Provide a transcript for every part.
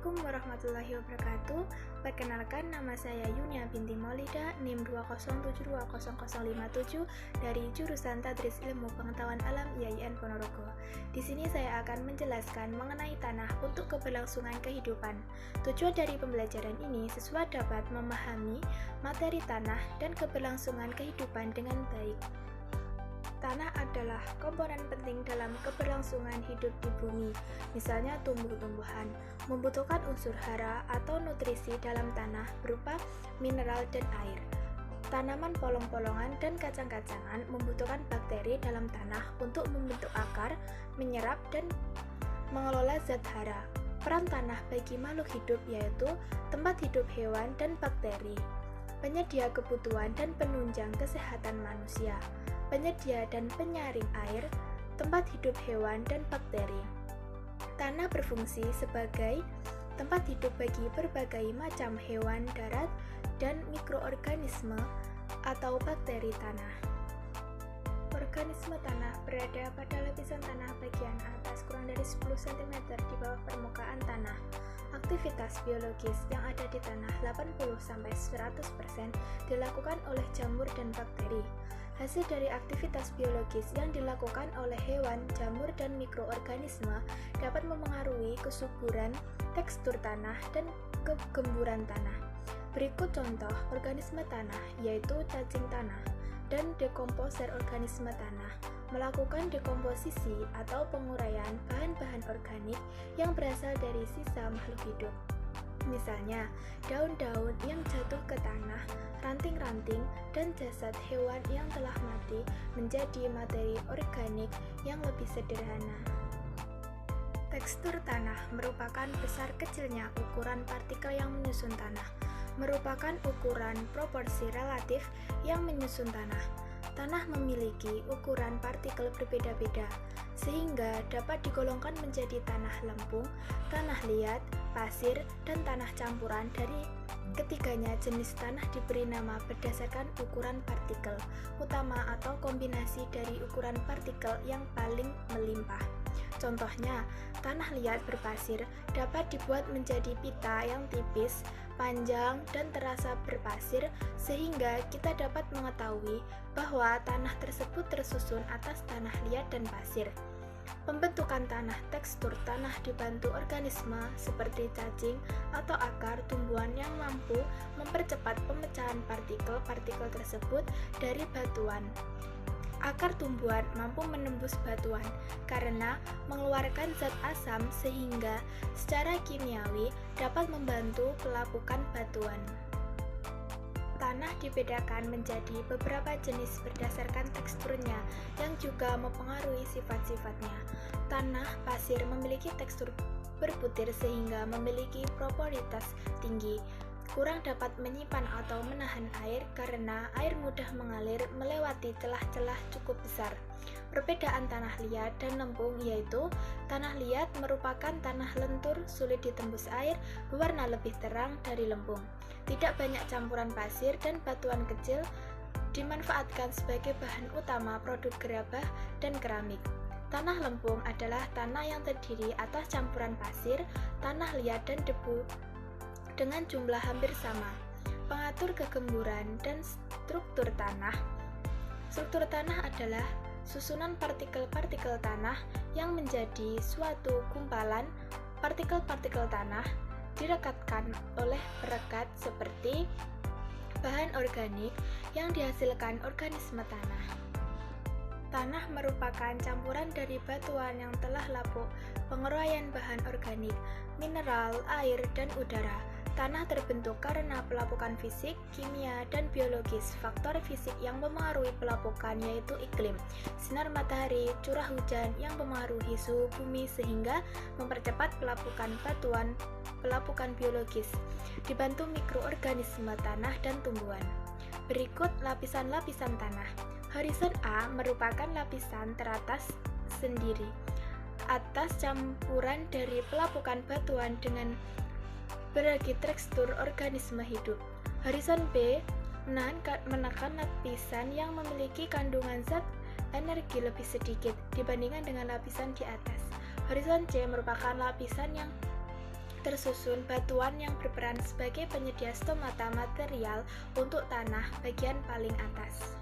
Assalamualaikum warahmatullahi wabarakatuh. Perkenalkan, nama saya Yunia binti Maulida, NIM 207200057 dari jurusan Tadris Ilmu Pengetahuan Alam IAIN Ponorogo. Di sini saya akan menjelaskan mengenai tanah untuk keberlangsungan kehidupan. Tujuan dari pembelajaran ini siswa dapat memahami materi tanah dan keberlangsungan kehidupan dengan baik. Tanah adalah komponen penting dalam keberlangsungan hidup di bumi. Misalnya tumbuh-tumbuhan membutuhkan unsur hara atau nutrisi dalam tanah berupa mineral dan air. Tanaman polong-polongan dan kacang-kacangan membutuhkan bakteri dalam tanah untuk membentuk akar, menyerap, dan mengelola zat hara. Peran tanah bagi makhluk hidup yaitu tempat hidup hewan dan bakteri, penyedia kebutuhan dan penunjang kesehatan manusia, penyedia dan penyaring air, tempat hidup hewan dan bakteri. Tanah berfungsi sebagai tempat hidup bagi berbagai macam hewan darat dan mikroorganisme atau bakteri tanah. Organisme tanah berada pada lapisan tanah bagian atas kurang dari 10 cm di bawah permukaan tanah. Aktivitas biologis yang ada di tanah 80-100% dilakukan oleh jamur dan bakteri. Hasil dari aktivitas biologis yang dilakukan oleh hewan, jamur, dan mikroorganisme dapat memengaruhi kesuburan, tekstur tanah, dan kegemburan tanah. Berikut contoh organisme tanah, yaitu cacing tanah dan dekomposer organisme tanah melakukan dekomposisi atau penguraian bahan-bahan organik yang berasal dari sisa makhluk hidup. Misalnya, daun-daun yang jatuh ke tanah, ranting-ranting, dan jasad hewan yang telah mati menjadi materi organik yang lebih sederhana. Tekstur tanah merupakan besar kecilnya ukuran partikel yang menyusun tanah, merupakan ukuran proporsi relatif yang menyusun tanah. Tanah memiliki ukuran partikel berbeda-beda, sehingga dapat digolongkan menjadi tanah lempung, tanah liat, pasir, dan tanah campuran. Dari ketiganya jenis tanah diberi nama berdasarkan ukuran partikel utama atau kombinasi dari ukuran partikel yang paling melimpah. Contohnya, tanah liat berpasir dapat dibuat menjadi pita yang tipis, panjang, dan terasa berpasir sehingga kita dapat mengetahui bahwa tanah tersebut tersusun atas tanah liat dan pasir. Pembentukan tanah, tekstur tanah dibantu organisme seperti cacing atau akar tumbuhan yang mampu mempercepat pemecahan partikel-partikel tersebut dari batuan. Akar tumbuhan mampu menembus batuan karena mengeluarkan zat asam sehingga secara kimiawi dapat membantu pelapukan batuan. Tanah dibedakan menjadi beberapa jenis berdasarkan teksturnya yang juga mempengaruhi sifat-sifatnya. Tanah pasir memiliki tekstur berbutir sehingga memiliki porositas tinggi, kurang dapat menyimpan atau menahan air karena air mudah mengalir melewati celah-celah cukup besar. Perbedaan tanah liat dan lempung yaitu tanah liat merupakan tanah lentur, sulit ditembus air, berwarna lebih terang dari lempung. Tidak banyak campuran pasir dan batuan kecil, dimanfaatkan sebagai bahan utama produk gerabah dan keramik. Tanah lempung adalah tanah yang terdiri atas campuran pasir, tanah liat, dan debu dengan jumlah hampir sama. Pengatur kegemburan dan struktur tanah. Struktur tanah adalah susunan partikel-partikel tanah yang menjadi suatu gumpalan partikel-partikel tanah direkatkan oleh perekat seperti bahan organik yang dihasilkan organisme tanah. Tanah merupakan campuran dari batuan yang telah lapuk, penguraian bahan organik, mineral, air, dan udara. Tanah terbentuk karena pelapukan fisik, kimia, dan biologis. Faktor fisik yang mempengaruhi pelapukan yaitu iklim, sinar matahari, curah hujan yang mempengaruhi suhu bumi sehingga mempercepat pelapukan batuan. Pelapukan biologis dibantu mikroorganisme tanah dan tumbuhan. Berikut lapisan-lapisan tanah. Horizon A merupakan lapisan teratas sendiri. Atas campuran dari pelapukan batuan dengan berbagai tekstur organisme hidup. Horizon B menekan lapisan yang memiliki kandungan zat energi lebih sedikit dibandingkan dengan lapisan di atas. Horizon C merupakan lapisan yang tersusun batuan yang berperan sebagai penyedia stomata material untuk tanah bagian paling atas.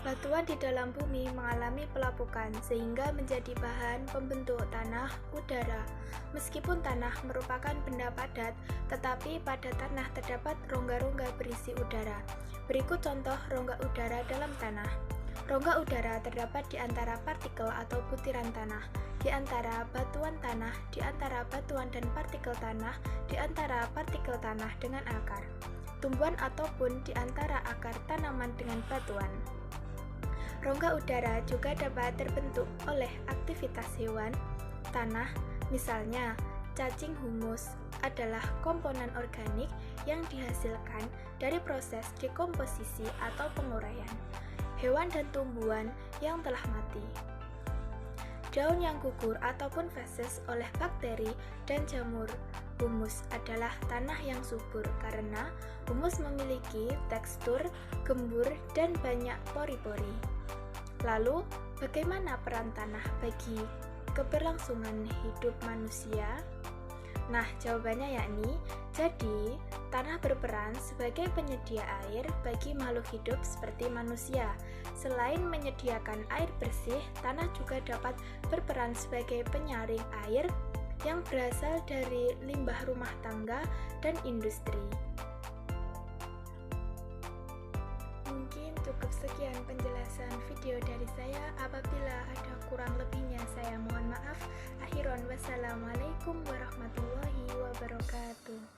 Batuan di dalam bumi mengalami pelapukan sehingga menjadi bahan pembentuk tanah udara. Meskipun tanah merupakan benda padat, tetapi pada tanah terdapat rongga-rongga berisi udara. Berikut contoh rongga udara dalam tanah. Rongga udara terdapat di antara partikel atau butiran tanah, di antara batuan tanah, di antara batuan dan partikel tanah, di antara partikel tanah dengan akar, tumbuhan ataupun di antara akar tanaman dengan batuan. Rongga udara juga dapat terbentuk oleh aktivitas hewan, tanah, misalnya cacing humus adalah komponen organik yang dihasilkan dari proses dekomposisi atau penguraian hewan dan tumbuhan yang telah mati. Daun yang gugur ataupun feses oleh bakteri dan jamur. Humus adalah tanah yang subur karena humus memiliki tekstur gembur dan banyak pori-pori. Lalu, bagaimana peran tanah bagi keberlangsungan hidup manusia? Nah, jawabannya yakni, jadi tanah berperan sebagai penyedia air bagi makhluk hidup seperti manusia. Selain menyediakan air bersih, tanah juga dapat berperan sebagai penyaring air yang berasal dari limbah rumah tangga dan industri. Mungkin cukup sekian penjelasan video dari saya. Apabila ada kurang lebihnya saya mohon maaf. Akhiron wassalamualaikum warahmatullahi wabarakatuh.